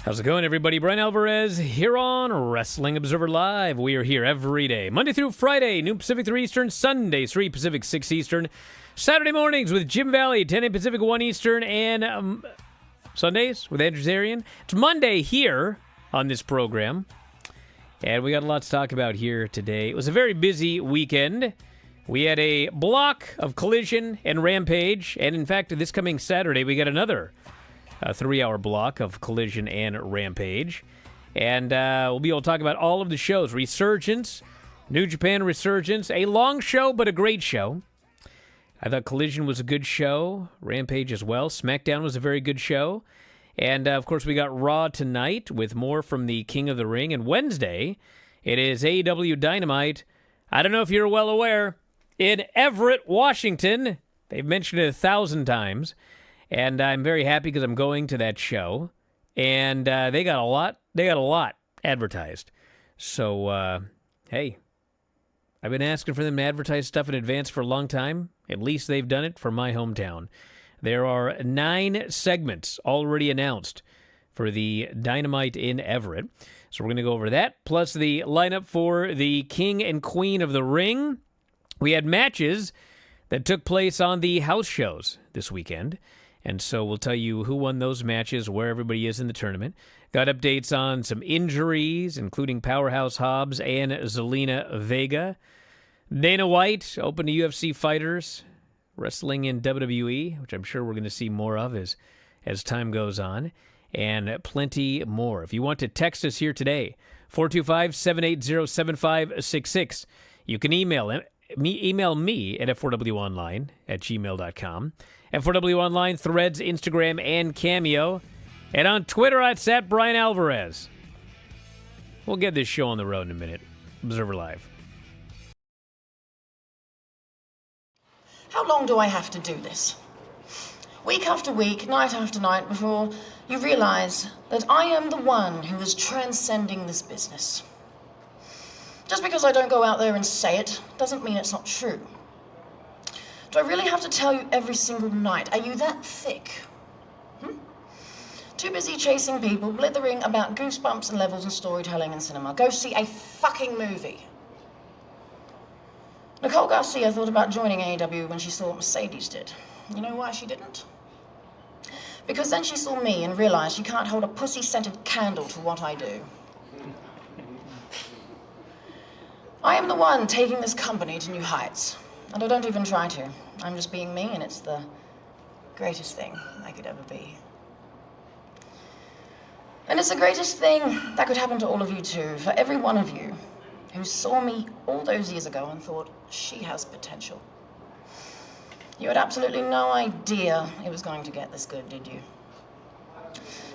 How's it going, everybody? Bryan Alvarez here on Wrestling Observer Live. We are here every day, Monday through Friday, noon Pacific 3 Eastern, Sundays 3 Pacific 6 Eastern, Saturday mornings with Jim Valley, 10 a.m. Pacific 1 Eastern, and Sundays with Andrew Zarian. It's Monday here on this program, and we got a lot to talk about here today. It was a very busy weekend. We had a block of Collision and Rampage, and in fact, this coming Saturday, we got another a 3-hour block of Collision and Rampage. And we'll be able to talk about all of the shows. Resurgence, New Japan Resurgence, a long show, but a great show. I thought Collision was a good show. Rampage as well. SmackDown was a very good show. And, of course, we got Raw tonight with more from the King of the Ring. And Wednesday, it is AEW Dynamite. I don't know if you're well aware, in Everett, Washington. They've mentioned it 1,000 times. And I'm very happy because I'm going to that show, and they got a lot advertised. So, hey, I've been asking for them to advertise stuff in advance for a long time. At least they've done it for my hometown. There are 9 segments already announced for the Dynamite in Everett. So we're going to go over that, plus the lineup for the King and Queen of the Ring. We had matches that took place on the house shows this weekend. And so we'll tell you who won those matches, where everybody is in the tournament. Got updates on some injuries, including Powerhouse Hobbs and Zelina Vega. Dana White open to UFC fighters wrestling in WWE, which I'm sure we're going to see more of as time goes on, and plenty more. If you want to text us here today, 425-780-7566. You can email me at f4wonline@gmail.com. F4W Online, Threads, Instagram, and Cameo. And on Twitter, it's at Bryan Alvarez. We'll get this show on the road in a minute. Observer Live. How long do I have to do this? Week after week, night after night, before you realize that I am the one who is transcending this business. Just because I don't go out there and say it doesn't mean it's not true. Do I really have to tell you every single night? Are you that thick? Too busy chasing people, blithering about goosebumps and levels and storytelling and cinema. Go see a fucking movie. Nicole Garcia thought about joining AEW when she saw what Mercedes did. You know why she didn't? Because then she saw me and realized she can't hold a pussy-scented candle to what I do. I am the one taking this company to new heights. And I don't even try to. I'm just being me, and it's the greatest thing I could ever be. And it's the greatest thing that could happen to all of you too, for every one of you who saw me all those years ago and thought, she has potential. You had absolutely no idea it was going to get this good, did you?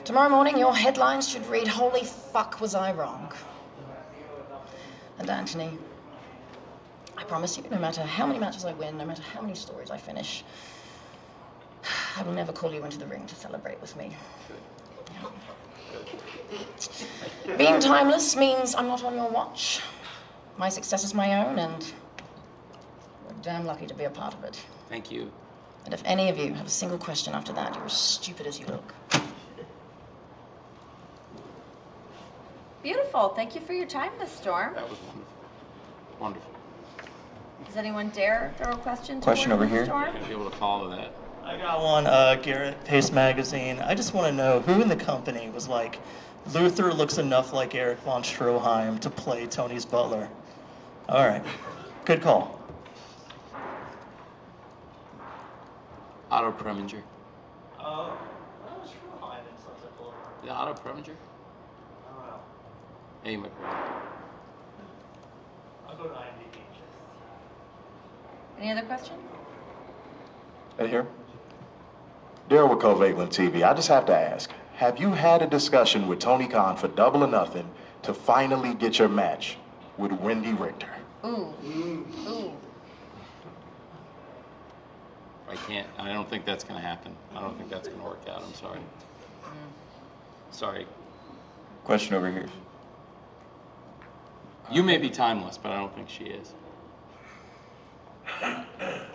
Tomorrow morning, your headlines should read, "Holy fuck, was I wrong?" And Anthony, I promise you, no matter how many matches I win, no matter how many stories I finish, I will never call you into the ring to celebrate with me. Yeah. Being timeless means I'm not on your watch. My success is my own, and we're damn lucky to be a part of it. Thank you. And if any of you have a single question after that, you're as stupid as you look. Beautiful. Thank you for your time, Miss Storm. That was wonderful. Wonderful. Does anyone dare throw a question to Question over here. Storm? You're gonna be able to follow that. I got one, Garrett, Pace Magazine. I just want to know who in the company was like, Luther looks enough like Eric von Stroheim to play Tony's butler. All right, good call. Otto Preminger. Oh, Stroheim and something below. Yeah, Otto Preminger? I don't know. Yeah, you might be right. I'll go to IMDb. Any other questions? Right here. Daryl with Cove Lakeland TV. I just have to ask, have you had a discussion with Tony Khan for Double or Nothing to finally get your match with Wendy Richter? Ooh. Ooh. I don't think that's gonna happen. I don't think that's gonna work out. I'm sorry. Sorry. Question over here. You may be timeless, but I don't think she is.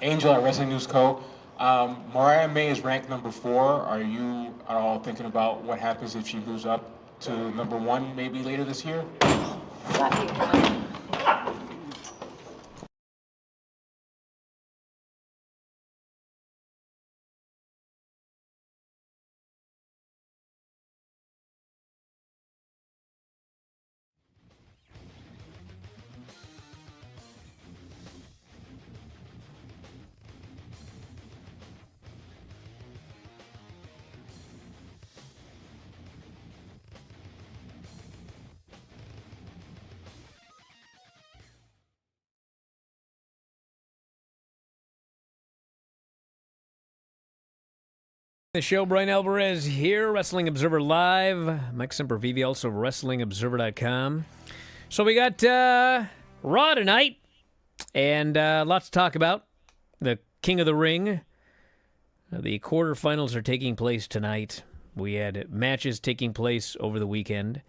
Angel at Wrestling News Co. Mariah May is ranked number 4. Are you at all thinking about what happens if she moves up to #1 maybe later this year? That you. The show, Bryan Alvarez here, Wrestling Observer Live. Mike Sempervive, also WrestlingObserver.com. So we got Raw tonight, and lots to talk about. The King of the Ring. The quarterfinals are taking place tonight. We had matches taking place over the weekend.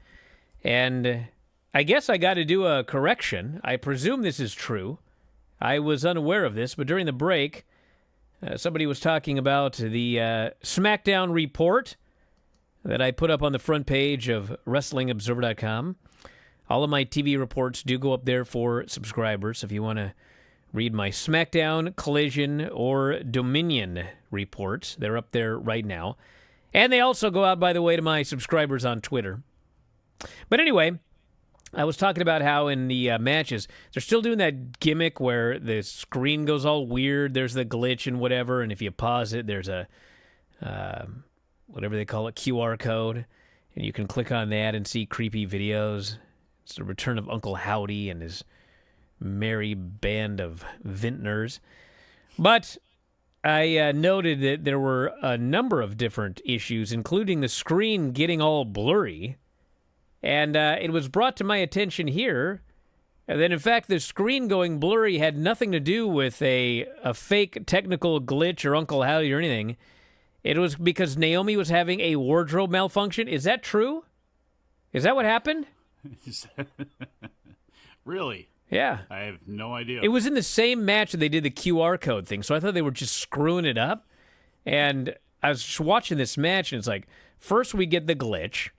And I guess I got to do a correction. I presume this is true. I was unaware of this, but during the break, somebody was talking about the SmackDown report that I put up on the front page of WrestlingObserver.com. All of my TV reports do go up there for subscribers. If you want to read my SmackDown, Collision, or Dominion reports, they're up there right now. And they also go out, by the way, to my subscribers on Twitter. But anyway, I was talking about how in the matches, they're still doing that gimmick where the screen goes all weird. There's the glitch and whatever, and if you pause it, there's a, whatever they call it, QR code, and you can click on that and see creepy videos. It's the return of Uncle Howdy and his merry band of vintners. But I noted that there were a number of different issues, including the screen getting all blurry. And it was brought to my attention here that, in fact, the screen going blurry had nothing to do with a fake technical glitch or Uncle Howdy or anything. It was because Naomi was having a wardrobe malfunction. Is that true? Is that what happened? Really? Yeah. I have no idea. It was in the same match that they did the QR code thing, so I thought they were just screwing it up. And I was just watching this match, and it's like, first we get the glitch.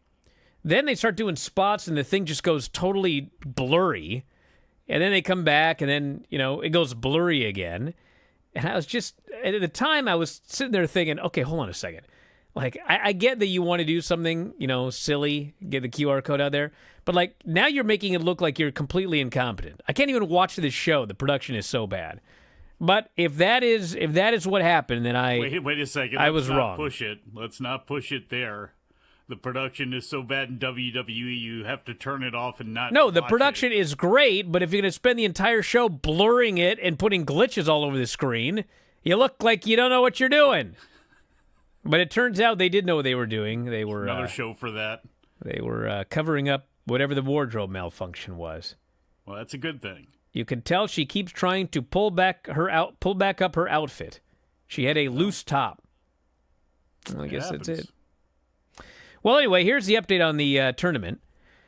Then they start doing spots, and the thing just goes totally blurry. And then they come back, and then, it goes blurry again. And I was just, at the time, I was sitting there thinking, okay, hold on a second. Like, I get that you want to do something, silly, get the QR code out there. But, now you're making it look like you're completely incompetent. I can't even watch this show. The production is so bad. But if that is what happened, then Wait a second. I was wrong. Let's not push it there. The production is so bad in WWE, you have to turn it off and not. No, the production is great, but if you're going to spend the entire show blurring it and putting glitches all over the screen, you look like you don't know what you're doing. But it turns out they did know what they were doing. They were another show for that. They were covering up whatever the wardrobe malfunction was. Well, that's a good thing. You can tell she keeps trying to pull back up her outfit. She had a loose top. Well, I guess that's it. Well, anyway, here's the update on the tournament.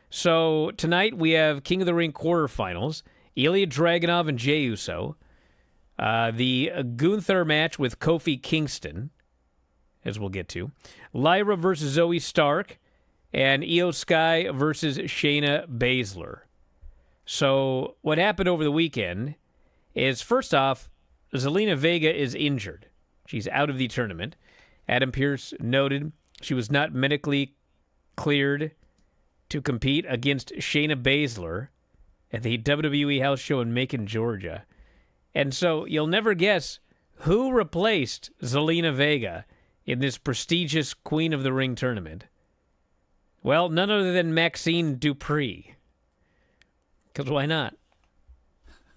So tonight we have King of the Ring quarterfinals, Ilya Dragunov and Jey Uso. The Gunther match with Kofi Kingston, as we'll get to. Lyra versus Zoe Stark, and Io Sky versus Shayna Baszler. So what happened over the weekend is, first off, Zelina Vega is injured. She's out of the tournament. Adam Pearce noted she was not medically cleared to compete against Shayna Baszler at the WWE house show in Macon, Georgia. And so you'll never guess who replaced Zelina Vega in this prestigious Queen of the Ring tournament. Well, none other than Maxine Dupree. Because why not?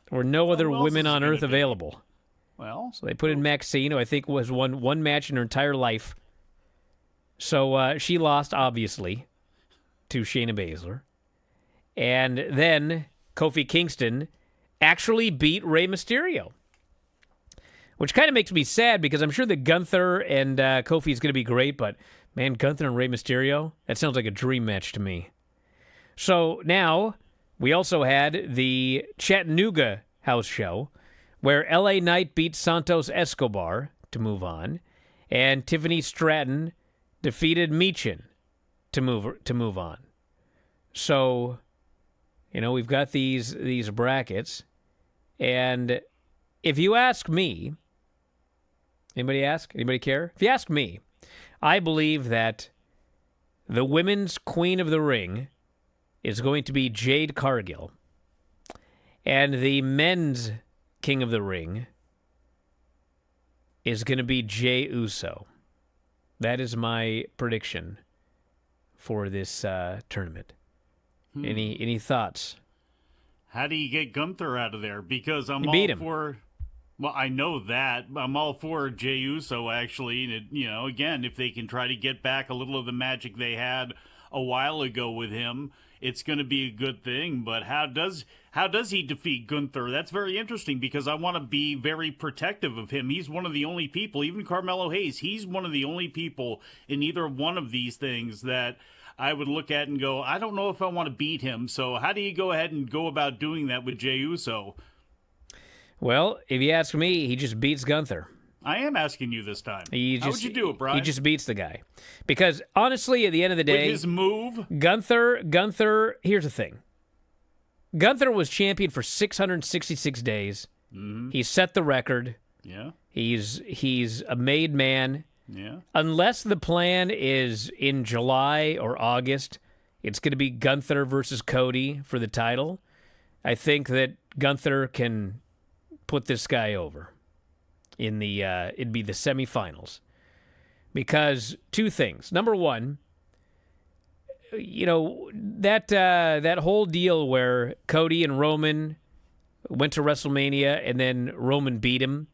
There were no other women on Earth available. Well, so they put in Maxine, who I think was won one match in her entire life. So she lost, obviously, to Shayna Baszler. And then Kofi Kingston actually beat Rey Mysterio. Which kind of makes me sad, because I'm sure that Gunther and Kofi is going to be great, but, man, Gunther and Rey Mysterio, that sounds like a dream match to me. So now we also had the Chattanooga house show, where LA Knight beat Santos Escobar to move on, and Tiffany Stratton defeated Michin to move on. So, we've got these brackets, and if you ask me, anybody care? If you ask me, I believe that the women's Queen of the Ring is going to be Jade Cargill, and the men's King of the Ring is going to be Jey Uso. That is my prediction for this tournament. Any thoughts? How do you get Gunther out of there? Because I'm beat all him. for. Well, I know that. I'm all for Jey Uso, actually. And, again, if they can try to get back a little of the magic they had a while ago with him, it's going to be a good thing. But how does he defeat Gunther? That's very interesting because I want to be very protective of him. He's one of the only people, even Carmelo Hayes, he's one of the only people in either one of these things that I would look at and go, I don't know if I want to beat him. So how do you go ahead and go about doing that with Jey Uso? Well, if you ask me, he just beats Gunther. I am asking you this time. How would you do it, Brian? He just beats the guy. Because, honestly, at the end of the day... With his move? Gunther, here's the thing. Gunther was champion for 666 days. Mm-hmm. He set the record. Yeah. He's a made man. Yeah. Unless the plan is in July or August, it's going to be Gunther versus Cody for the title. I think that Gunther can put this guy over in the it'd be the semifinals, because two things. Number one, that whole deal where Cody and Roman went to WrestleMania and then Roman beat him.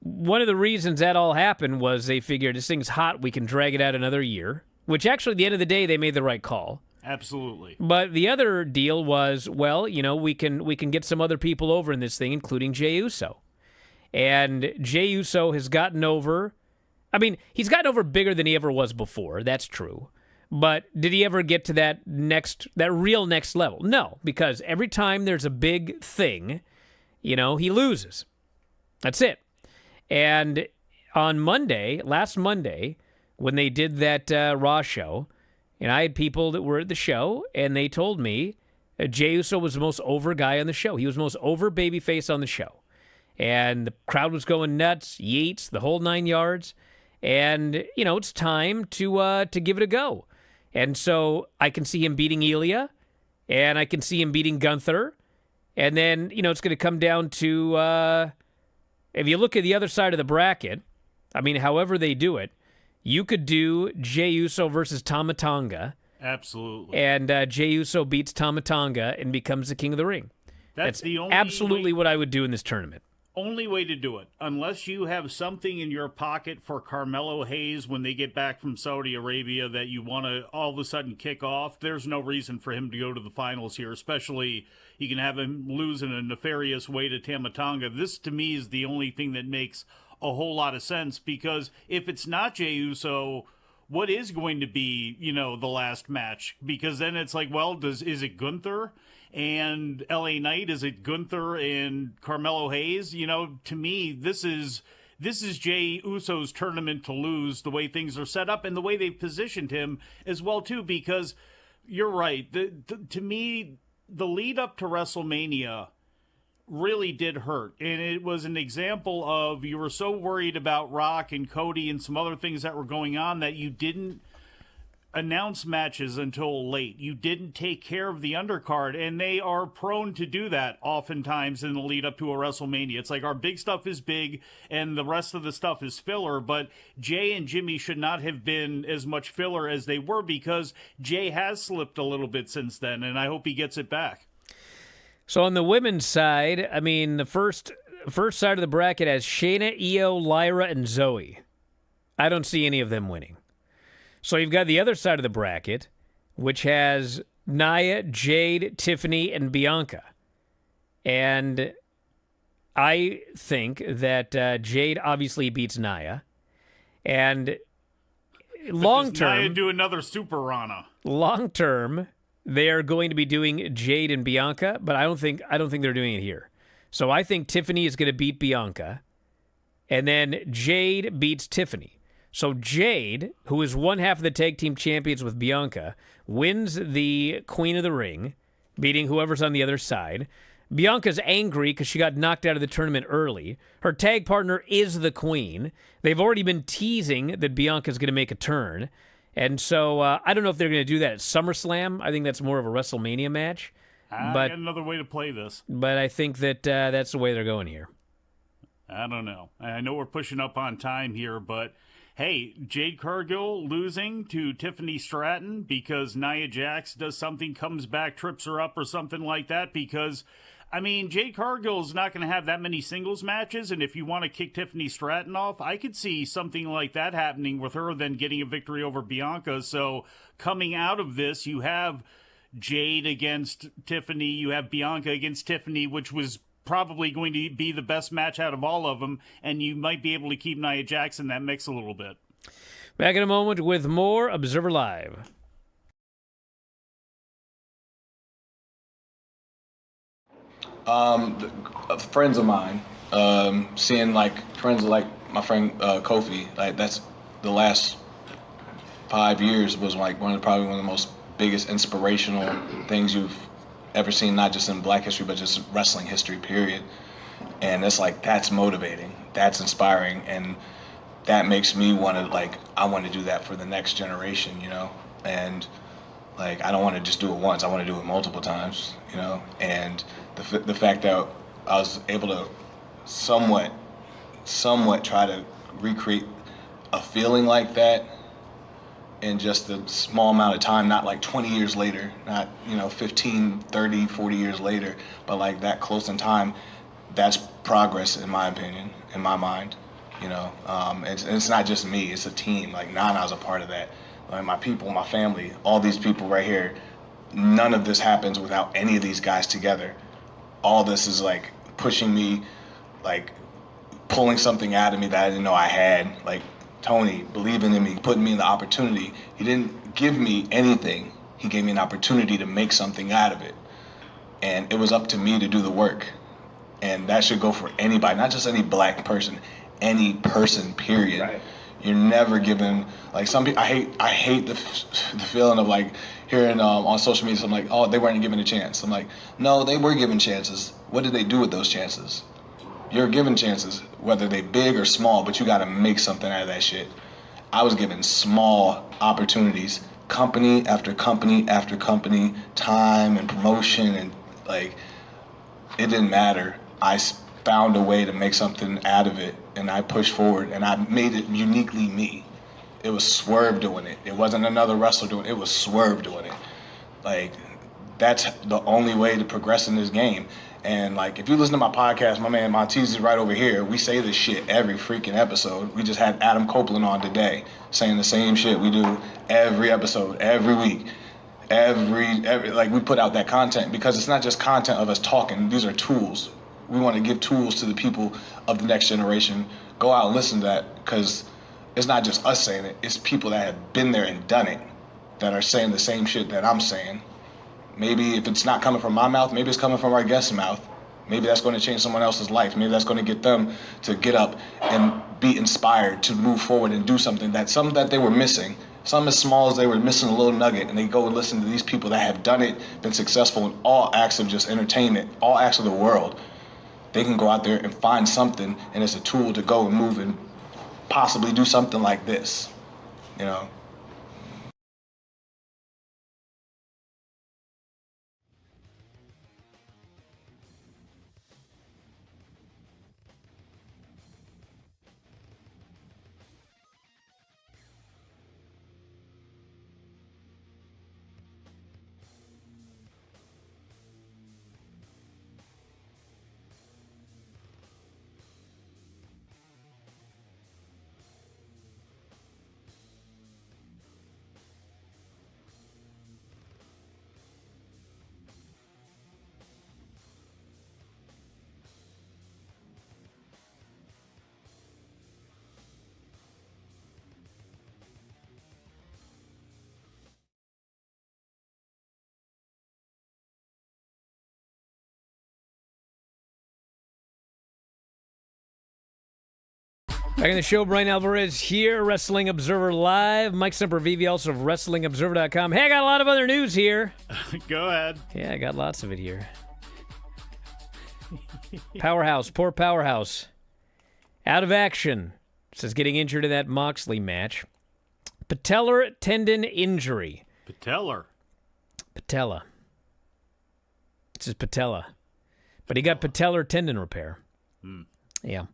One of the reasons that all happened was they figured this thing's hot, we can drag it out another year, which actually at the end of the day they made the right call. Absolutely. But the other deal was, we can get some other people over in this thing, including Jey Uso. And Jey Uso has gotten over. I mean, he's gotten over bigger than he ever was before. That's true. But did he ever get to that real next level? No, because every time there's a big thing, he loses. That's it. And on last Monday, when they did that Raw show, and I had people that were at the show, and they told me Jey Uso was the most over guy on the show. He was the most over babyface on the show. And the crowd was going nuts, yeets, the whole 9 yards. And, it's time to give it a go. And so I can see him beating Ilya, and I can see him beating Gunther. And then, it's going to come down to, if you look at the other side of the bracket, however they do it, you could do Jey Uso versus Tama Tonga. Absolutely. And Jey Uso beats Tama Tonga and becomes the King of the Ring. That's the only absolutely what I would do in this tournament. Only way to do it. Unless you have something in your pocket for Carmelo Hayes when they get back from Saudi Arabia that you want to all of a sudden kick off, there's no reason for him to go to the finals here, especially you can have him lose in a nefarious way to Tama Tonga. This, to me, is the only thing that makes a whole lot of sense, because if it's not Jey Uso, what is going to be, the last match? Because then it's like, well, is it Gunther and LA Knight? Is it Gunther and Carmelo Hayes? To me, this is Jey Uso's tournament to lose, the way things are set up and the way they've positioned him as well, too, because you're right. To me, the lead up to WrestleMania really did hurt. And it was an example of you were so worried about Rock and Cody and some other things that were going on that you didn't announce matches until late. You didn't take care of the undercard, and they are prone to do that oftentimes in the lead up to a WrestleMania. It's like our big stuff is big and the rest of the stuff is filler, but Jay and Jimmy should not have been as much filler as they were, because Jay has slipped a little bit since then, and I hope he gets it back. So on the women's side, the first side of the bracket has Shayna, Io, Lyra, and Zoe. I don't see any of them winning. So you've got the other side of the bracket, which has Nia, Jade, Tiffany, and Bianca. And I think that Jade obviously beats Nia. And long term, Nia do another Super Rana. Long term, they are going to be doing Jade and Bianca, but I don't think they're doing it here. So I think Tiffany is going to beat Bianca, and then Jade beats Tiffany. So Jade, who is one half of the tag team champions with Bianca, wins the Queen of the Ring, beating whoever's on the other side. Bianca's angry because she got knocked out of the tournament early. Her tag partner is the Queen. They've already been teasing that Bianca's going to make a turn. And so I don't know if they're going to do that at SummerSlam. I think that's more of a WrestleMania match. I got another way to play this. But I think that that's the way they're going here. I don't know. I know we're pushing up on time here, but hey, Jade Cargill losing to Tiffany Stratton because Nia Jax does something, comes back, trips her up or something like that because, I mean, Jade Cargill is not going to have that many singles matches, and if you want to kick Tiffany Stratton off, I could see something like that happening with her then getting a victory over Bianca. So coming out of this, you have Jade against Tiffany, you have Bianca against Tiffany, which was probably going to be the best match out of all of them, and you might be able to keep Nia Jax in that mix a little bit. Back in a moment with more Observer Live. Friends of mine, seeing like friends like my friend Kofi, like that's the last 5 years was like probably one of the most biggest inspirational things you've ever seen, not just in Black history, but just wrestling history, period. And it's like, that's motivating, that's inspiring, and that makes me want to, like, I want to do that for the next generation, you know? And, like, I don't want to just do it once, I want to do it multiple times, you know? And the fact that I was able to somewhat try to recreate a feeling like that in just a small amount of time, not like 20 years later, not, 15, 30, 40 years later, but like that close in time, that's progress in my opinion, in my mind, it's not just me, it's a team, like Nana's a part of that, like my people, my family, all these people right here, none of this happens without any of these guys together. All this is like pushing me, like pulling something out of me that I didn't know I had, like Tony believing in me, putting me in the opportunity. He didn't give me anything. He gave me an opportunity to make something out of it. And it was up to me to do the work. And that should go for anybody, not just any Black person, any person, period. Right. You're never given, like some people, I hate the feeling of like hearing on social media, something like, oh, they weren't given a chance. I'm like, no, they were given chances. What did they do with those chances? You're given chances, whether they big or small, but you got to make something out of that shit. I was given small opportunities, company after company after company, time and promotion, and like, it didn't matter. I found a way to make something out of it, and I pushed forward, and I made it uniquely me. It was Swerve doing it. It wasn't another wrestler doing it. It was Swerve doing it. Like, that's the only way to progress in this game. And like, if you listen to my podcast, my man Montez is right over here. We say this shit every freaking episode. We just had Adam Copeland on today saying the same shit we do every episode, every week. Every like, we put out that content because it's not just content of us talking. These are tools. We want to give tools to the people of the next generation. Go out and listen to that, because it's not just us saying it. It's people that have been there and done it that are saying the same shit that I'm saying. Maybe if it's not coming from my mouth, maybe it's coming from our guest's mouth. Maybe that's going to change someone else's life. Maybe that's going to get them to get up and be inspired to move forward and do something that they were missing. Something as small as they were missing a little nugget, and they go and listen to these people that have done it, been successful in all acts of just entertainment, all acts of the world. They can go out there and find something, and it's a tool to go and move and possibly do something like this, Back in the show, Bryan Alvarez here, Wrestling Observer Live. Mike Sempervive, also of WrestlingObserver.com. Hey, I got a lot of other news here. Go ahead. Yeah, I got lots of it here. Powerhouse, poor Powerhouse. Out of action. Says getting injured in that Moxley match. Patellar tendon injury. Patellar. Patella. This is patella. But he got patellar tendon repair. Yeah.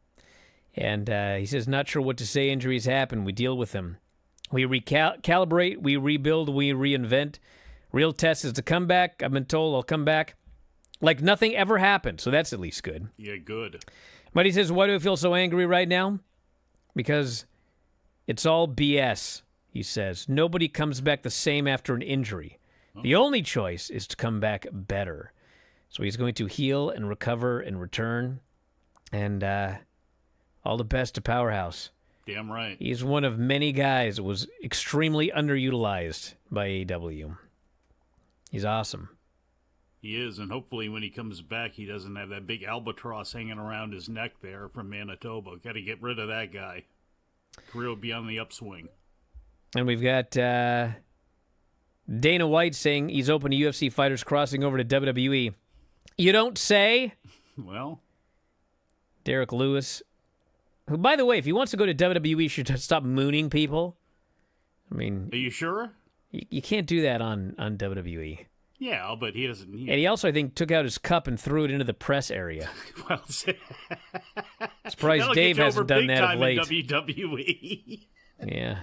And he says, not sure what to say. Injuries happen. We deal with them. We recalibrate. We rebuild. We reinvent. Real test is to come back. I've been told I'll come back like nothing ever happened. So that's at least good. Yeah, good. But he says, why do I feel so angry right now? Because it's all BS, he says. Nobody comes back the same after an injury. The only choice is to come back better. So he's going to heal and recover and return. And all the best to Powerhouse. Damn right. He's one of many guys that was extremely underutilized by AEW. He's awesome. He is, and hopefully when he comes back, he doesn't have that big albatross hanging around his neck there from Manitoba. Got to get rid of that guy. Career will be on the upswing. And we've got Dana White saying he's open to UFC fighters crossing over to WWE. You don't say? Well. Derek Lewis, who, by the way, if he wants to go to WWE, should stop mooning people. I mean... Are you sure? You can't do that on WWE. Yeah, but he doesn't... And he also, I think, took out his cup and threw it into the press area. Well, surprised Dave hasn't done that of late. WWE. Yeah.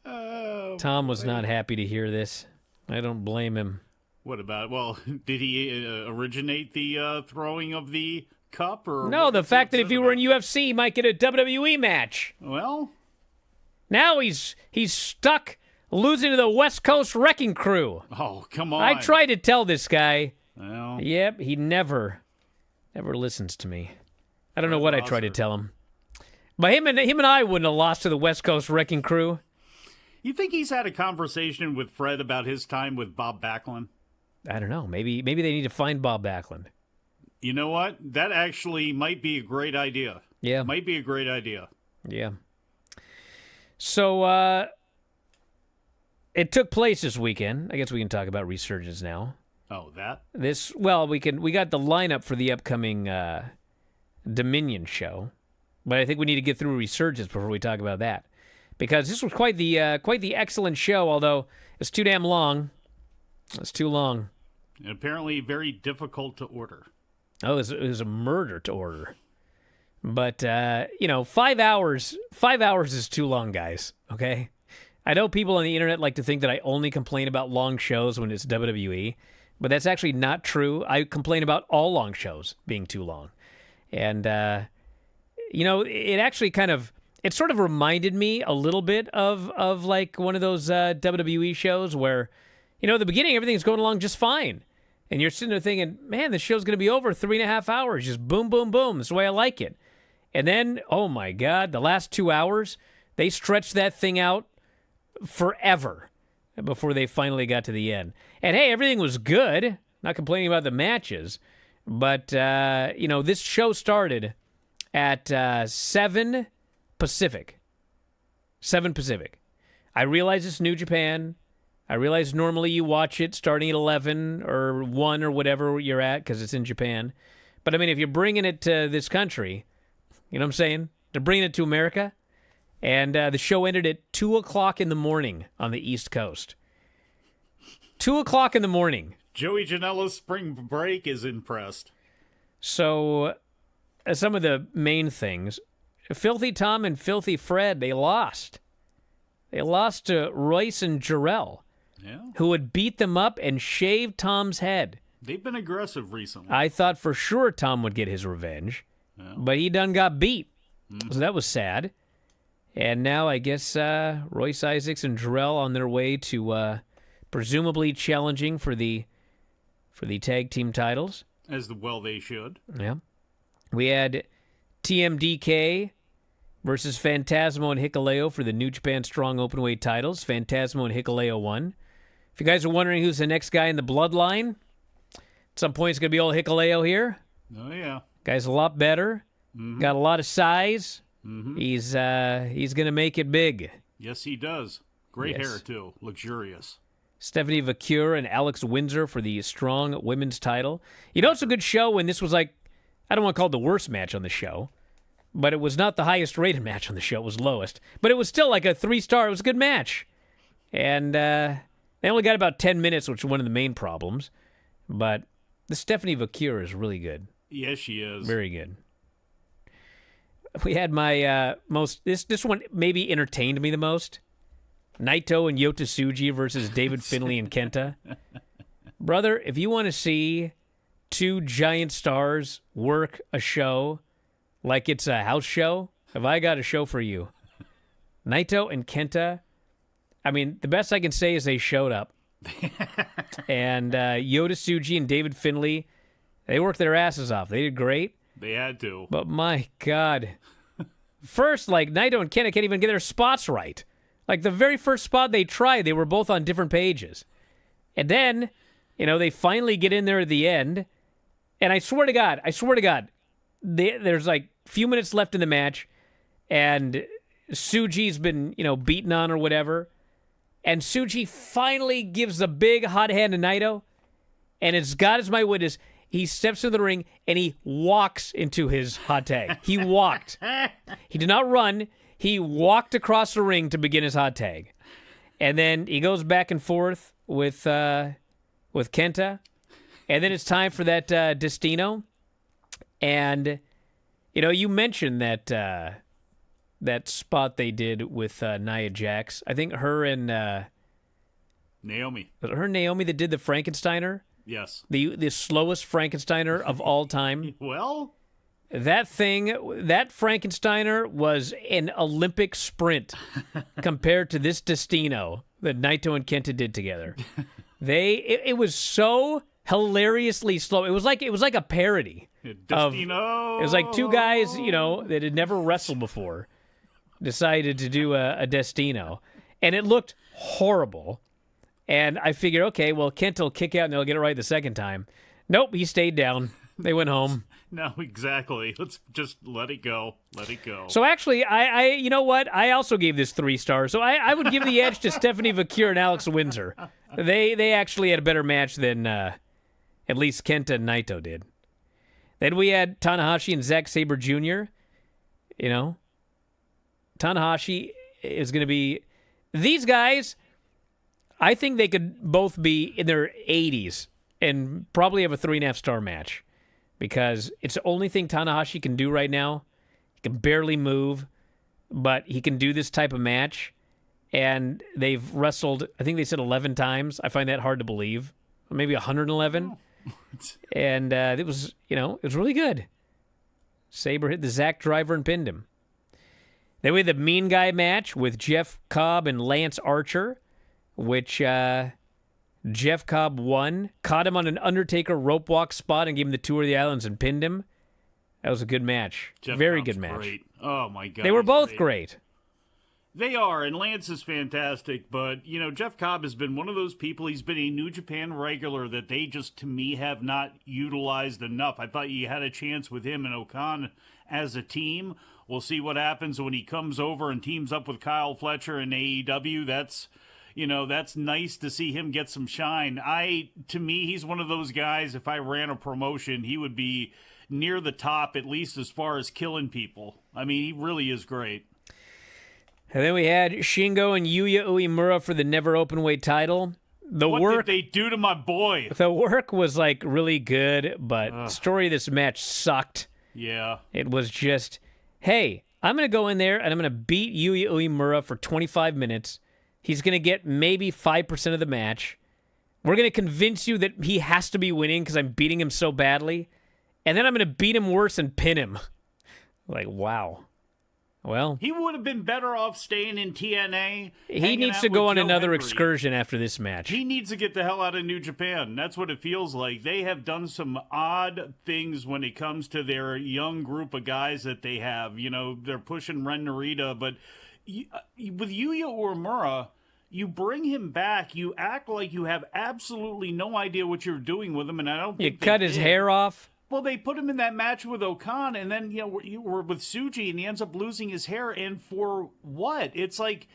Oh, Tom was not happy to hear this. I don't blame him. What about... Well, did he originate the throwing of the cup? Or no, the fact that if he were in UFC, he might get a WWE match. Well... Now he's stuck... losing to the West Coast Wrecking Crew. Oh, come on. I tried to tell this guy. Well, yep, he never listens to me. I don't know what I tried to tell him. But him and I wouldn't have lost to the West Coast Wrecking Crew. You think he's had a conversation with Fred about his time with Bob Backlund? I don't know. Maybe they need to find Bob Backlund. You know what? That actually might be a great idea. Yeah. Might be a great idea. Yeah. So, it took place this weekend. I guess we can talk about Resurgence now. Oh, that? We got the lineup for the upcoming Dominion show, but I think we need to get through Resurgence before we talk about that, because this was quite the excellent show. Although it's too damn long. It's too long. And apparently very difficult to order. Oh, it was a murder to order. But 5 hours. 5 hours is too long, guys. Okay. I know people on the internet like to think that I only complain about long shows when it's WWE, but that's actually not true. I complain about all long shows being too long. And, it actually it sort of reminded me a little bit of like one of those WWE shows where, at the beginning, everything's going along just fine. And you're sitting there thinking, man, this show's going to be over 3.5 hours. Just boom, boom, boom. That's the way I like it. And then, oh my God, the last 2 hours, they stretched that thing out forever before they finally got to the end. And hey, everything was good. Not complaining about the matches. But, this show started at 7 Pacific. 7 Pacific. I realize it's New Japan. I realize normally you watch it starting at 11 or 1 or whatever you're at because it's in Japan. But, I mean, if you're bringing it to this country, you know what I'm saying? They're bringing it to America. And the show ended at 2 o'clock in the morning on the East Coast. 2 o'clock in the morning. Joey Janela's spring break is impressed. So, some of the main things. Filthy Tom and Filthy Fred, they lost. They lost to Royce and Jarrell, who had beat them up and shaved Tom's head. They've been aggressive recently. I thought for sure Tom would get his revenge, but he done got beat. So that was sad. And now I guess Royce Isaacs and Jarrell on their way to presumably challenging for the tag team titles. As they should. Yeah. We had TMDK versus Phantasmo and Hikuleo for the New Japan Strong Openweight titles. Phantasmo and Hikuleo won. If you guys are wondering who's the next guy in the bloodline, at some point it's going to be old Hikuleo here. Oh, yeah. Guy's a lot better. Got a lot of size. Mm-hmm. He's going to make it big. Yes, he does. Great Yes. hair, too. Luxurious. Stephanie Vacure and Alex Windsor for the strong women's title. You know, it's a good show when this was like, I don't want to call it the worst match on the show, but it was not the highest rated match on the show. It was lowest. But it was still like a 3-star. It was a good match. And they only got about 10 minutes, which was one of the main problems. But the Stephanie Vacure is really good. Yes, she is. Very good. We had my this one maybe entertained me the most. Naito and Yota Tsuji versus David Finlay and Kenta. Brother, if you want to see two giant stars work a show like it's a house show, have I got a show for you. Naito and Kenta, I mean, the best I can say is they showed up. And Yota Tsuji and David Finlay, they worked their asses off. They did great. They had to. But my God. First, like, Naito and Kenta can't even get their spots right. Like, the very first spot they tried, they were both on different pages. And then, you know, they finally get in there at the end. And I swear to God, there's like a few minutes left in the match. And Tsuji's been, you know, beaten on or whatever. And Tsuji finally gives the big hot hand to Naito. And as God is my witness, he steps into the ring and he walks into his hot tag. He walked. He did not run. He walked across the ring to begin his hot tag. And then he goes back and forth with Kenta. And then it's time for that Destino. And, you know, you mentioned that that spot they did with Nia Jax. I think her and Naomi. Was it her and Naomi that did the Frankensteiner? Yes. The slowest Frankensteiner of all time. Well, that Frankensteiner was an Olympic sprint compared to this Destino that Naito and Kenta did together. It was so hilariously slow. It was like a parody. Destino. It was like two guys, you know, that had never wrestled before decided to do a Destino. And it looked horrible. And I figured, okay, well, Kent will kick out and they'll get it right the second time. Nope, he stayed down. They went home. No, exactly. Let's just let it go. Let it go. So actually, I you know what? I also gave this 3 stars. So I would give the edge to Stephanie Vacure and Alex Windsor. They actually had a better match than at least Kenta and Naito did. Then we had Tanahashi and Zack Sabre Jr. You know, Tanahashi is going to be... These guys, I think they could both be in their 80s and probably have a 3.5-star match because it's the only thing Tanahashi can do right now. He can barely move, but he can do this type of match. And they've wrestled, I think they said 11 times. I find that hard to believe. Maybe 111. And it was, you know, it was really good. Sabre hit the Zack driver and pinned him. Then we had the Mean Guy match with Jeff Cobb and Lance Archer, which Jeff Cobb won, caught him on an Undertaker rope walk spot and gave him the tour of the islands and pinned him. That was a good match. Very Cobb's good match. Great. Oh, my God. They were both great. They are, and Lance is fantastic, but, you know, Jeff Cobb has been one of those people, he's been a New Japan regular that they just, to me, have not utilized enough. I thought you had a chance with him and Okan as a team. We'll see what happens when he comes over and teams up with Kyle Fletcher in AEW. That's, you know, that's nice to see him get some shine. To me, he's one of those guys, if I ran a promotion, he would be near the top, at least as far as killing people. I mean, he really is great. And then we had Shingo and Yuya Uemura for the Never Openweight title. What did they do to my boy? The work was like really good, but the story of this match sucked. Yeah. It was just, hey, I'm going to go in there and I'm going to beat Yuya Uemura for 25 minutes. He's going to get maybe 5% of the match. We're going to convince you that he has to be winning because I'm beating him so badly. And then I'm going to beat him worse and pin him. Like, wow. Well, he would have been better off staying in TNA. He needs to go on another Henry. excursion after this match. He needs to get the hell out of New Japan. That's what it feels like. They have done some odd things when it comes to their young group of guys that they have. You know, they're pushing Ren Narita, but with Yuya Uemura, you bring him back, you act like you have absolutely no idea what you're doing with him, and I don't think you cut his hair off. Well, they put him in that match with Okan, and then you were with Tsuji, and he ends up losing his hair. And for what? It's like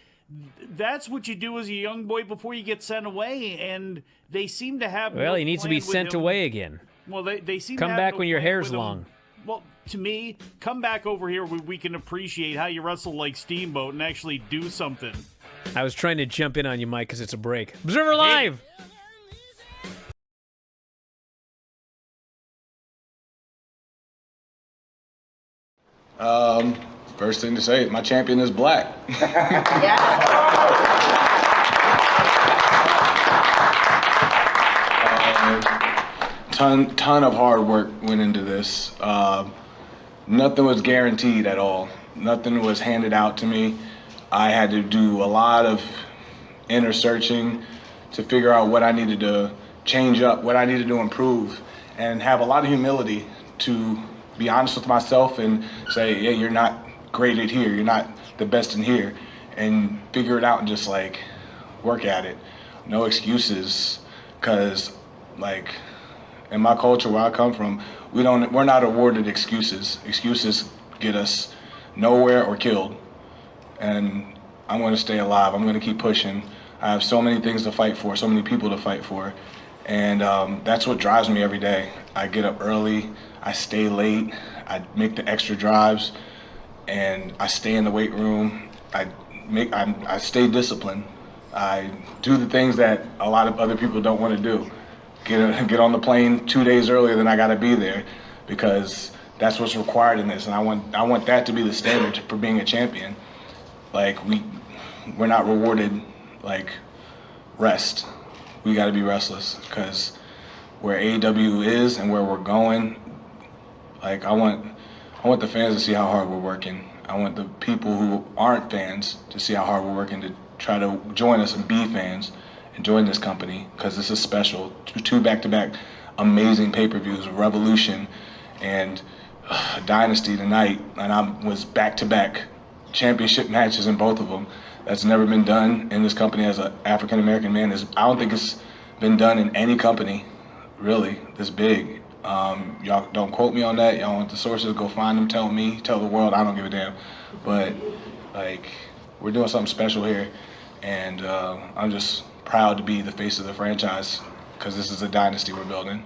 that's what you do as a young boy before you get sent away. And they seem to have. Well, he needs to be sent away again. Well, they seem come to have back no when your plan hair's with him. long. Well, to me, come back over here where we can appreciate how you wrestle like Steamboat and actually do something. I was trying to jump in on you, Mike, because it's a break. Observer Live! First thing to say, my champion is black. Ton of hard work went into this. Nothing was guaranteed at all. Nothing was handed out to me. I had to do a lot of inner searching to figure out what I needed to change up, what I needed to improve, and have a lot of humility to be honest with myself and say, yeah, you're not great at here, you're not the best in here, and figure it out and just like work at it. No excuses, because like in my culture where I come from, we're not awarded excuses. Excuses get us nowhere or killed. And I'm going to stay alive. I'm going to keep pushing. I have so many things to fight for, so many people to fight for. And that's what drives me every day. I get up early, I stay late, I make the extra drives, and I stay in the weight room. I stay disciplined. I do the things that a lot of other people don't want to do. Get on the plane 2 days earlier than I got to be there, because that's what's required in this. And I want that to be the standard for being a champion. Like we're not rewarded like rest. We got to be restless, because where AEW is and where we're going, like I want the fans to see how hard we're working. I want the people who aren't fans to see how hard we're working to try to join us and be fans and join this company, because this is special. Two back-to-back amazing pay-per-views, Revolution and Dynasty tonight, and I was back-to-back championship matches in both of them. That's never been done in this company as an African-American man. I don't think it's been done in any company, really, this big. Y'all don't quote me on that. Y'all want the sources, go find them, tell me, tell the world, I don't give a damn. But, like, we're doing something special here, and I'm just proud to be the face of the franchise, because this is a dynasty we're building.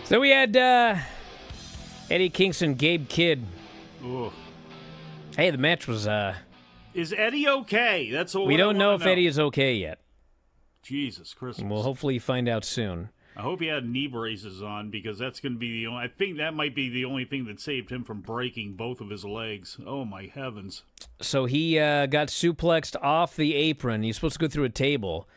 So we had Eddie Kingston, Gabe Kidd. Ooh. Hey, the match was... Is Eddie okay? That's all we don't know if Eddie is okay yet. Jesus Christmas. We'll hopefully find out soon. I hope he had knee braces on, because that's going to be the only... I think that might be the only thing that saved him from breaking both of his legs. Oh, my heavens. So he got suplexed off the apron. He's supposed to go through a table,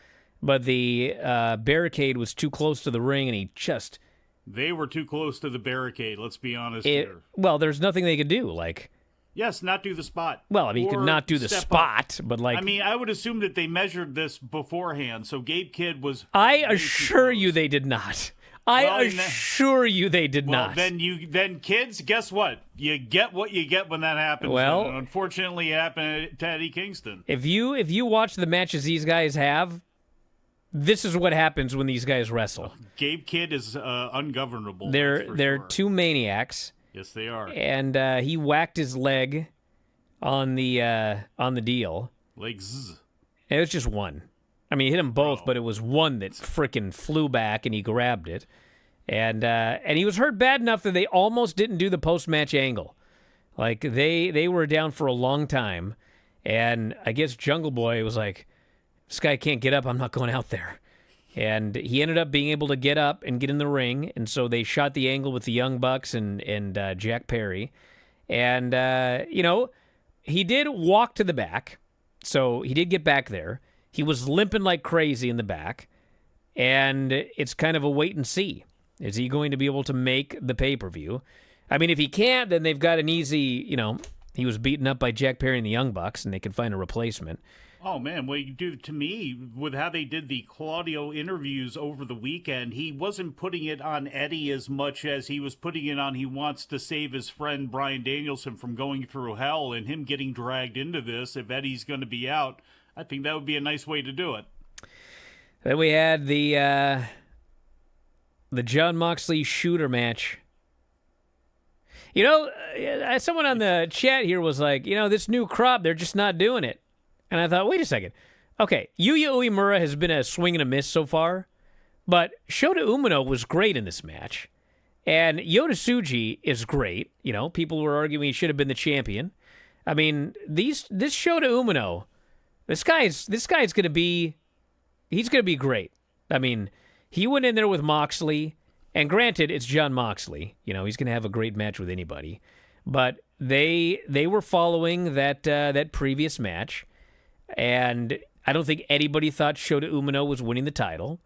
but the barricade was too close to the ring, and he just... They were too close to the barricade, let's be honest here. Well, there's nothing they could do, like... Yes, not do the spot. Well, I mean, you could not do the spot, but like... I mean, I would assume that they measured this beforehand, so Gabe Kidd was... I assure you they did not. I assure you they did not. Then kids, guess what? You get what you get when that happens. Well... And unfortunately, it happened to Eddie Kingston. If you watch the matches these guys have... This is what happens when these guys wrestle. Gabe Kidd is ungovernable. They're two maniacs. Yes, they are. And he whacked his leg, on the deal. Like zzz. It was just one. I mean, he hit them both, but it was one that frickin' flew back and he grabbed it. And he was hurt bad enough that they almost didn't do the post-match angle. Like, they were down for a long time. And I guess Jungle Boy was like, this guy can't get up, I'm not going out there. And he ended up being able to get up and get in the ring. And so they shot the angle with the Young Bucks and Jack Perry. And, he did walk to the back. So he did get back there. He was limping like crazy in the back. And it's kind of a wait and see. Is he going to be able to make the pay-per-view? I mean, if he can't, then they've got an easy, he was beaten up by Jack Perry and the Young Bucks, and they can find a replacement. Oh, man, well, you do to me, with how they did the Claudio interviews over the weekend, he wasn't putting it on Eddie as much as he was putting it on he wants to save his friend Bryan Danielson from going through hell and him getting dragged into this. If Eddie's going to be out, I think that would be a nice way to do it. Then we had the Jon Moxley shooter match. Someone on the chat here was like, this new crop, they're just not doing it. And I thought, wait a second. Okay, Yuya Uemura has been a swing and a miss so far, but Shota Umino was great in this match. And Yota Tsuji is great. People were arguing he should have been the champion. I mean, this Shota Umino, this guy's going to be, he's going to be great. I mean, he went in there with Moxley, and granted, it's Jon Moxley. He's going to have a great match with anybody. But they were following that previous match, and I don't think anybody thought Shota Umino was winning the title.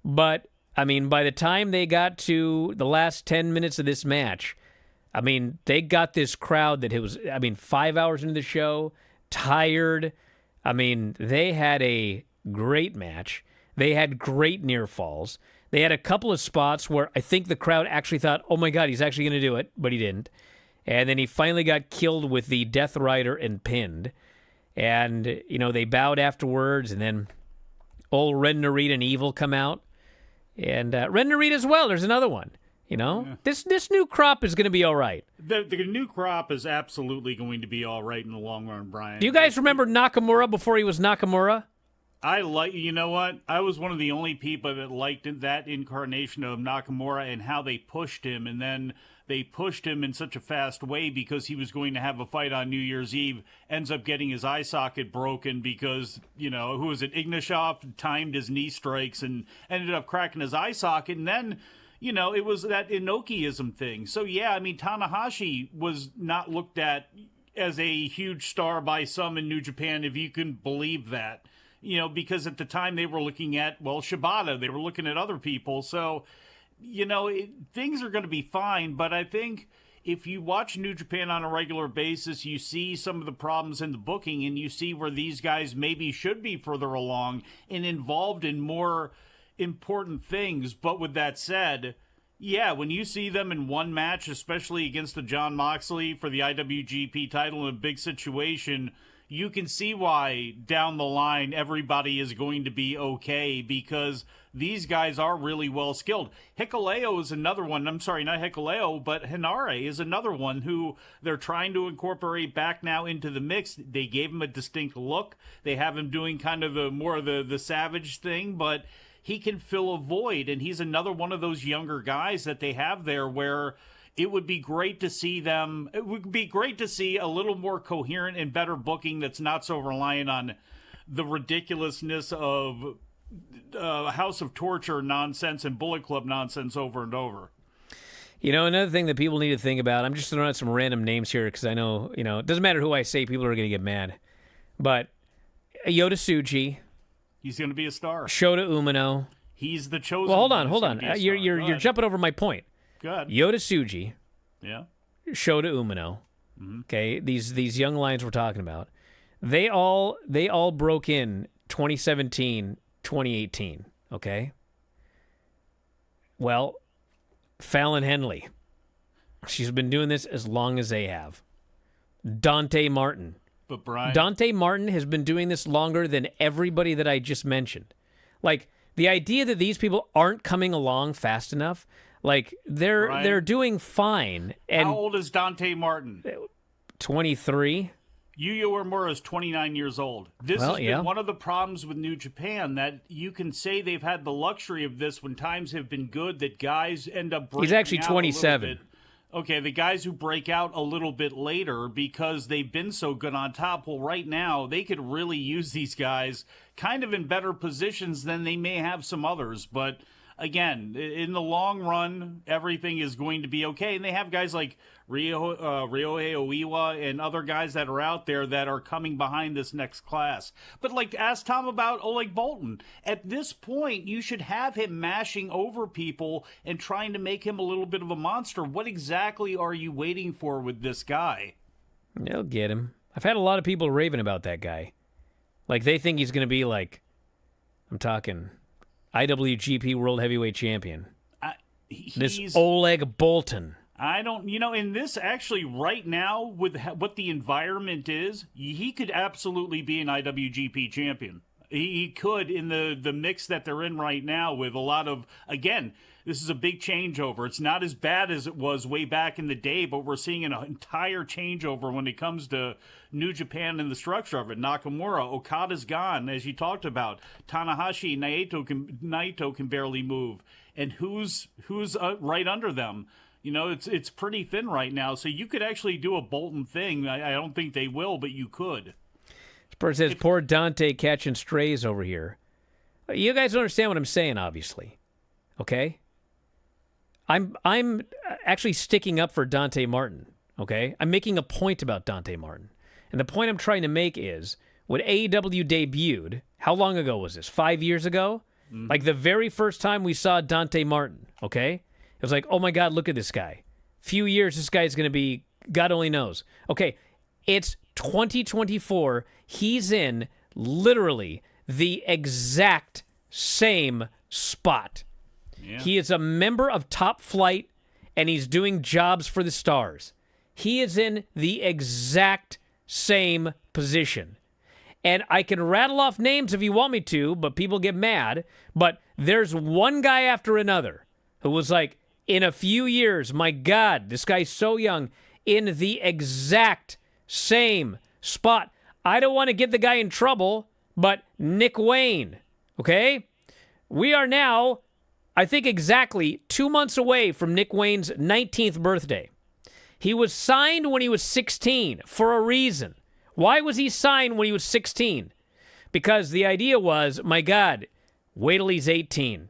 But, I mean, by the time they got to the last 10 minutes of this match, I mean, they got this crowd that it was, 5 hours into the show, tired. I mean, they had a great match. They had great near falls. They had a couple of spots where I think the crowd actually thought, oh my God, he's actually going to do it, but he didn't. And then he finally got killed with the Death Rider and pinned. And, they bowed afterwards, and then old Ren Narita and Evil come out. And Ren Narita as well, there's another one. Yeah. This new crop is going to be all right. The new crop is absolutely going to be all right in the long run, Brian. Do you guys remember Nakamura before he was Nakamura? You know what? I was one of the only people that liked that incarnation of Nakamura and how they pushed him, and then they pushed him in such a fast way because he was going to have a fight on New Year's Eve, ends up getting his eye socket broken because, who was it? Ignashov timed his knee strikes and ended up cracking his eye socket, and then, it was that Inokiism thing. So, yeah, Tanahashi was not looked at as a huge star by some in New Japan, if you can believe that. Because at the time they were looking at, Shibata. They were looking at other people. So, things are going to be fine. But I think if you watch New Japan on a regular basis, you see some of the problems in the booking, and you see where these guys maybe should be further along and involved in more important things. But with that said, yeah, when you see them in one match, especially against the Jon Moxley for the IWGP title in a big situation, you can see why down the line everybody is going to be okay, because these guys are really well skilled. Hikuleo is another one. I'm sorry, not Hikuleo, but Hinare is another one who they're trying to incorporate back now into the mix. They gave him a distinct look. They have him doing kind of more of the Savage thing, but he can fill a void, and he's another one of those younger guys that they have there where it would be great to see them. It would be great to see a little more coherent and better booking that's not so reliant on the ridiculousness of House of Torture nonsense and Bullet Club nonsense over and over. Another thing that people need to think about, I'm just throwing out some random names here because I know, it doesn't matter who I say, people are going to get mad. But Yota Tsuji. He's going to be a star. Shota Umino. He's the chosen one. Well, hold on. You're You're jumping over my point. Good. Yota Tsuji. Yeah. Shota Umino. Mm-hmm. Okay, these young lions we're talking about. They all broke in 2017, 2018, okay? Well, Fallon Henley. She's been doing this as long as they have. Dante Martin. But Brian, Dante Martin has been doing this longer than everybody that I just mentioned. Like, the idea that these people aren't coming along fast enough, like, they're doing fine. And how old is Dante Martin? 23. Yuya Uemura is 29 years old. This has been one of the problems with New Japan, that you can say they've had the luxury of this when times have been good, that guys end up breaking He's actually out 27. a little bit. Okay, the guys who break out a little bit later because they've been so good on top, well, right now, they could really use these guys kind of in better positions than they may have some others. But again, in the long run, everything is going to be okay. And they have guys like Ryohei Oiwa and other guys that are out there that are coming behind this next class. But like, ask Tom about Oleg Boltin. At this point, you should have him mashing over people and trying to make him a little bit of a monster. What exactly are you waiting for with this guy? They'll get him. I've had a lot of people raving about that guy. Like, they think he's going to be like, I'm talking IWGP World Heavyweight Champion. This Oleg Boltin. I don't, in this actually right now with what the environment is, he could absolutely be an IWGP champion. He could in the mix that they're in right now with a lot of, again, this is a big changeover. It's not as bad as it was way back in the day, but we're seeing an entire changeover when it comes to New Japan and the structure of it. Nakamura, Okada's gone, as you talked about. Tanahashi, Naito can barely move. And who's right under them? It's pretty thin right now, so you could actually do a Bolton thing. I don't think they will, but you could. This person says, poor Dante catching strays over here. You guys don't understand what I'm saying, obviously. Okay? I'm actually sticking up for Dante Martin, okay? I'm making a point about Dante Martin. And the point I'm trying to make is, when AEW debuted, how long ago was this? 5 years ago? Mm-hmm. Like the very first time we saw Dante Martin, okay? It was like, oh my God, look at this guy. Few years, this guy's going to be, God only knows. Okay, it's 2024. He's in literally the exact same spot. Yeah. He is a member of Top Flight, and he's doing jobs for the Stars. He is in the exact same position. And I can rattle off names if you want me to, but people get mad. But there's one guy after another who was like, in a few years, my God, this guy's so young, in the exact same spot. I don't want to get the guy in trouble, but Nick Wayne, okay? We are now, I think, exactly 2 months away from Nick Wayne's 19th birthday. He was signed when he was 16 for a reason. Why was he signed when he was 16? Because the idea was, my God, wait till he's 18.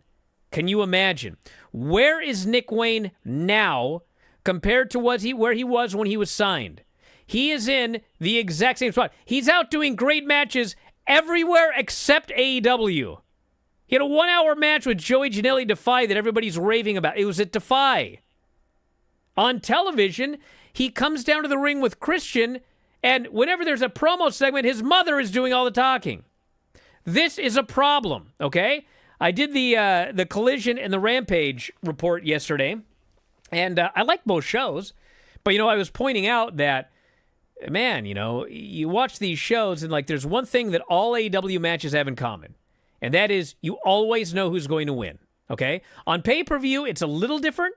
Can you imagine? Where is Nick Wayne now compared to where he was when he was signed? He is in the exact same spot. He's out doing great matches everywhere except AEW. He had a 1-hour match with Joey Janela Defy that everybody's raving about. It was at Defy. On television, he comes down to the ring with Christian, and whenever there's a promo segment, his mother is doing all the talking. This is a problem, okay? I did the Collision and the Rampage report yesterday, and I like both shows. But, I was pointing out that, man, you watch these shows, and, there's one thing that all AEW matches have in common, and that is you always know who's going to win, okay? On pay-per-view, it's a little different,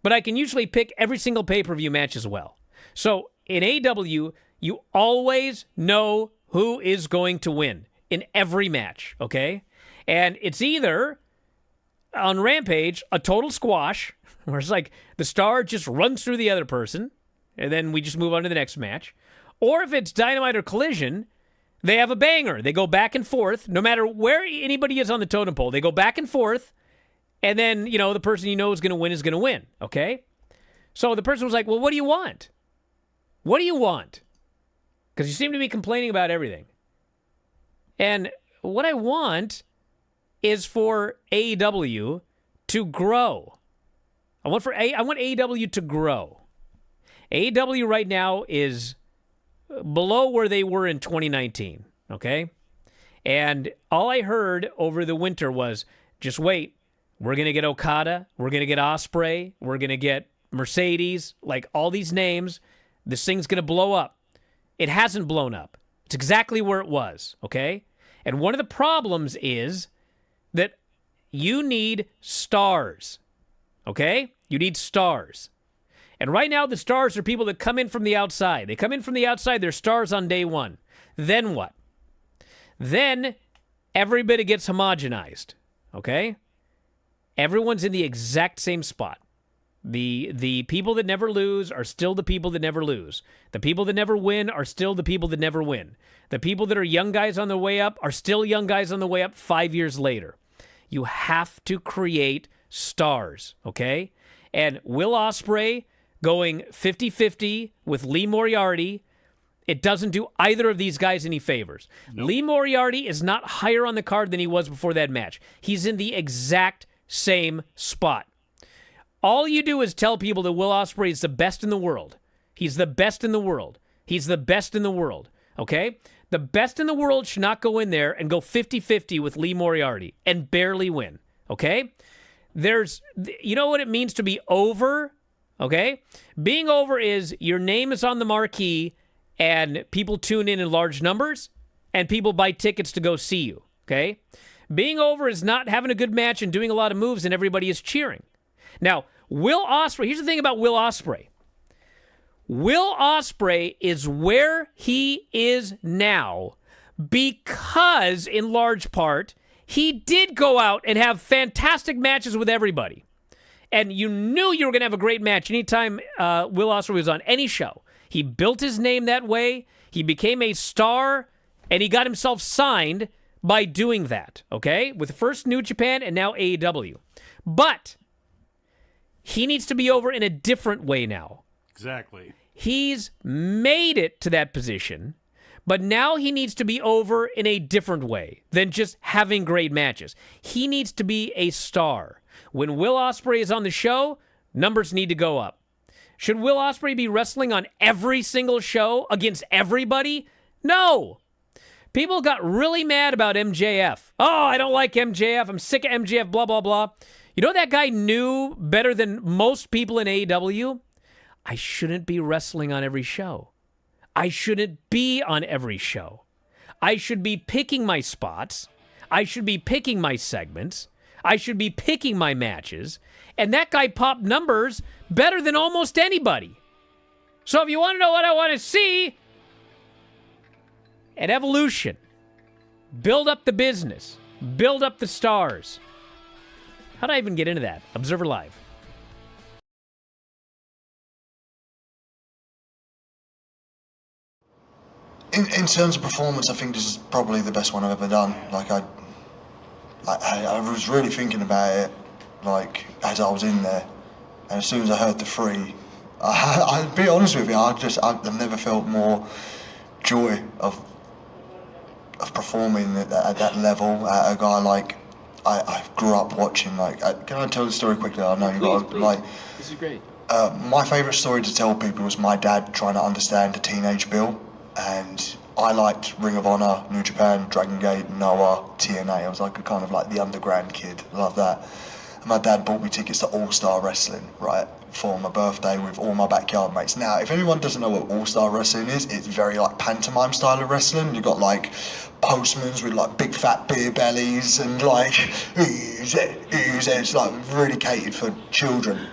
but I can usually pick every single pay-per-view match as well. So, in AEW, you always know who is going to win in every match, okay? And it's either, on Rampage, a total squash, where it's like the star just runs through the other person, and then we just move on to the next match. Or if it's Dynamite or Collision, they have a banger. They go back and forth, no matter where anybody is on the totem pole. They go back and forth, and then, the person you know is going to win, okay? So the person was like, well, what do you want? What do you want? Because you seem to be complaining about everything. And what I want is for AEW to grow. I want AEW to grow. AEW right now is below where they were in 2019, okay? And all I heard over the winter was, just wait, we're going to get Okada, we're going to get Ospreay, we're going to get Mercedes, all these names. This thing's going to blow up. It hasn't blown up. It's exactly where it was, okay? And one of the problems is that you need stars, okay? You need stars. And right now, the stars are people that come in from the outside. They come in from the outside, they're stars on day one. Then what? Then everybody gets homogenized, okay? Everyone's in the exact same spot. The people that never lose are still the people that never lose. The people that never win are still the people that never win. The people that are young guys on the way up are still young guys on the way up 5 years later. You have to create stars, okay? And Will Ospreay going 50-50 with Lee Moriarty, it doesn't do either of these guys any favors. Nope. Lee Moriarty is not higher on the card than he was before that match. He's in the exact same spot. All you do is tell people that Will Ospreay is the best in the world. He's the best in the world. He's the best in the world, okay? The best in the world should not go in there and go 50-50 with Lee Moriarty and barely win, okay? You know what it means to be over, okay? Being over is your name is on the marquee and people tune in large numbers and people buy tickets to go see you, okay? Being over is not having a good match and doing a lot of moves and everybody is cheering. Now, Will Ospreay, here's the thing about Will Ospreay. Will Ospreay is where he is now because, in large part, he did go out and have fantastic matches with everybody. And you knew you were going to have a great match anytime Will Ospreay was on any show. He built his name that way. He became a star, and he got himself signed by doing that, okay? With first New Japan and now AEW. But he needs to be over in a different way now. Exactly. He's made it to that position, but now he needs to be over in a different way than just having great matches. He needs to be a star. When Will Ospreay is on the show, numbers need to go up. Should Will Ospreay be wrestling on every single show against everybody? No. People got really mad about MJF. Oh, I don't like MJF. I'm sick of MJF, blah, blah, blah. You know that guy knew better than most people in AEW? I shouldn't be wrestling on every show. I shouldn't be on every show. I should be picking my spots. I should be picking my segments. I should be picking my matches. And that guy popped numbers better than almost anybody. So if you want to know what I want to see, an evolution. Build up the business. Build up the stars. How did I even get into that? Observer Live. In terms of performance, I think this is probably the best one I've ever done. Like I was really thinking about it, like as I was in there, and as soon as I heard the three, I'll be honest with you, I've never felt more joy of performing at that level. At a guy like I grew up watching. Like, can I tell the story quickly? I know you got like. This is great. My favourite story to tell people was my dad trying to understand the teenage Bill. And I liked Ring of Honor, New Japan, Dragon Gate, Noah, TNA. I was like a kind of like the underground kid. Love that. And my dad bought me tickets to All-Star Wrestling, right, for my birthday with all my backyard mates. Now, if anyone doesn't know what All-Star Wrestling is, it's very like pantomime style of wrestling. You've got like postmans with like big fat beer bellies and like, it's like really catered for children.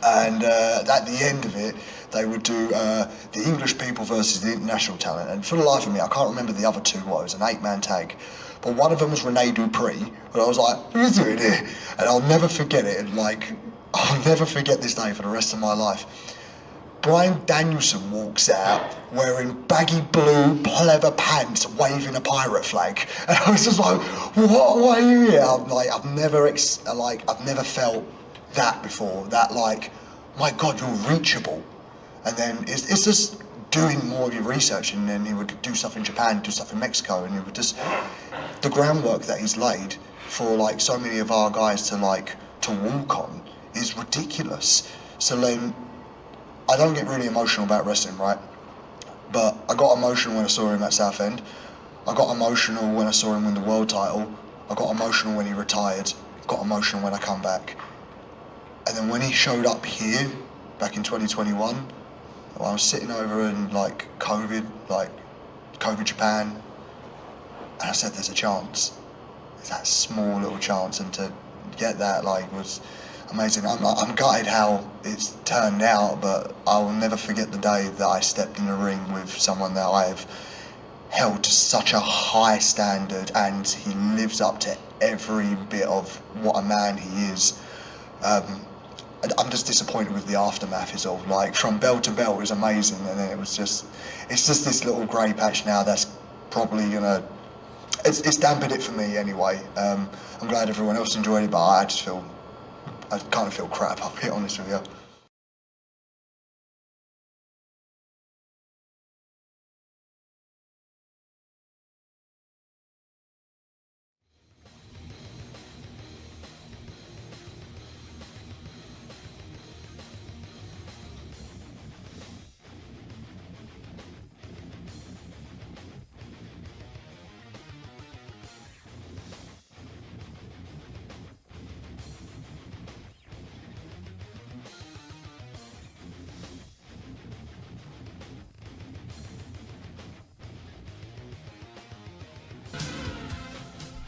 And at the end of it, they would do the English people versus the international talent. And for the life of me, I can't remember the other two. What, it was an 8-man tag. But one of them was Rene Dupree. And I was like, who's doing here? And I'll never forget it. Like, I'll never forget this day for the rest of my life. Bryan Danielson walks out wearing baggy blue pleather pants, waving a pirate flag. And I was just like, what are you here? I'm like, I've never felt that before. That like, my God, you're reachable. And then it's just doing more of your research, and then he would do stuff in Japan, do stuff in Mexico, and he would just, the groundwork that he's laid for like so many of our guys to walk on is ridiculous. So then, I don't get really emotional about wrestling, right? But I got emotional when I saw him at Southend. I got emotional when I saw him win the world title. I got emotional when he retired. I got emotional when I come back. And then when he showed up here, back in 2021, I was sitting over in like COVID Japan, and I said, there's a chance. There's that small little chance, and to get that like was, amazing. I'm gutted how it's turned out, but I will never forget the day that I stepped in the ring with someone that I have held to such a high standard, and he lives up to every bit of what a man he is. I'm just disappointed with the aftermath is all. Like, from bell to bell, it was amazing, and then it's just this little grey patch now that's probably gonna, it's dampened it for me anyway. I'm glad everyone else enjoyed it, but I kind of feel crap, I'll be honest with you.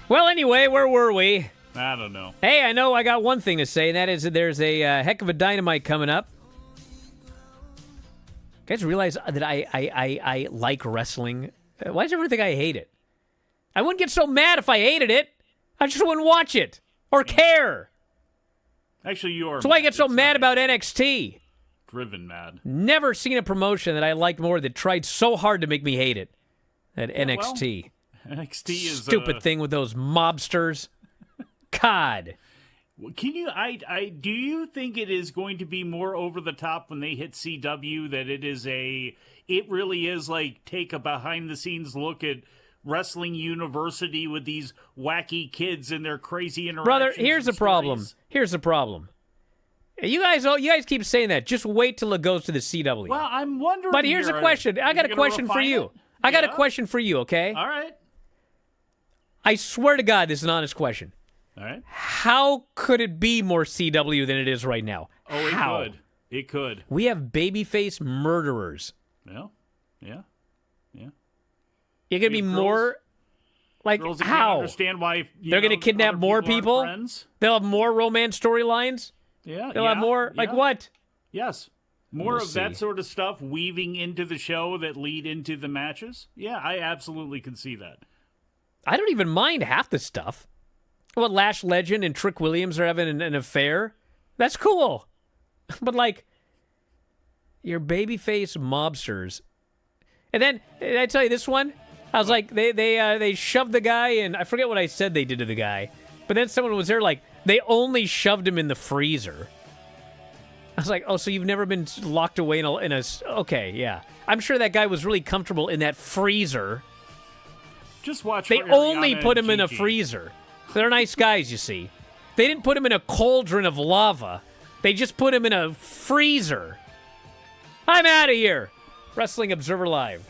Well, anyway, where were we? I don't know. Hey, I know I got one thing to say, and that is that there's a heck of a Dynamite coming up. You guys realize that I like wrestling? Why does everyone think I hate it? I wouldn't get so mad if I hated it. I just wouldn't watch it or care. Actually, you are. That's why I get so mad about NXT. Driven mad. Never seen a promotion that I liked more that tried so hard to make me hate it than NXT. Well, NXT is stupid thing with those mobsters. God. Can you? Do you think it is going to be more over the top when they hit CW? That it really is like take a behind the scenes look at Wrestling University with these wacky kids and their crazy interactions. Brother, here's the problem. Here's the problem. You guys keep saying that. Just wait till it goes to the CW. Well, I'm wondering. But here's a question. I got a question for you. I got a question for you. Okay. All right. I swear to God, this is an honest question. All right. How could it be more CW than it is right now? Oh, How? it could. It could. We have babyface murderers. Yeah. Yeah. Yeah. You're going to be more... Like, girls that how? can't understand why they're going to kidnap more people? They'll have more romance storylines? Yeah. They'll have more... Like what? Yes. More of that sort of stuff weaving into the show that lead into the matches? Yeah, I absolutely can see that. I don't even mind half the stuff. What, Lash Legend and Trick Williams are having an affair? That's cool. But, like, your babyface mobsters. And then, did I tell you this one? I was like, they shoved the guy in. I forget what I said they did to the guy. But then someone was there like, they only shoved him in the freezer. I was like, oh, so you've never been locked away in a... Okay, yeah. I'm sure that guy was really comfortable in that freezer. Just watch. They only put him in a freezer. They're nice guys, you see. They didn't put him in a cauldron of lava. They just put him in a freezer. I'm out of here. Wrestling Observer Live.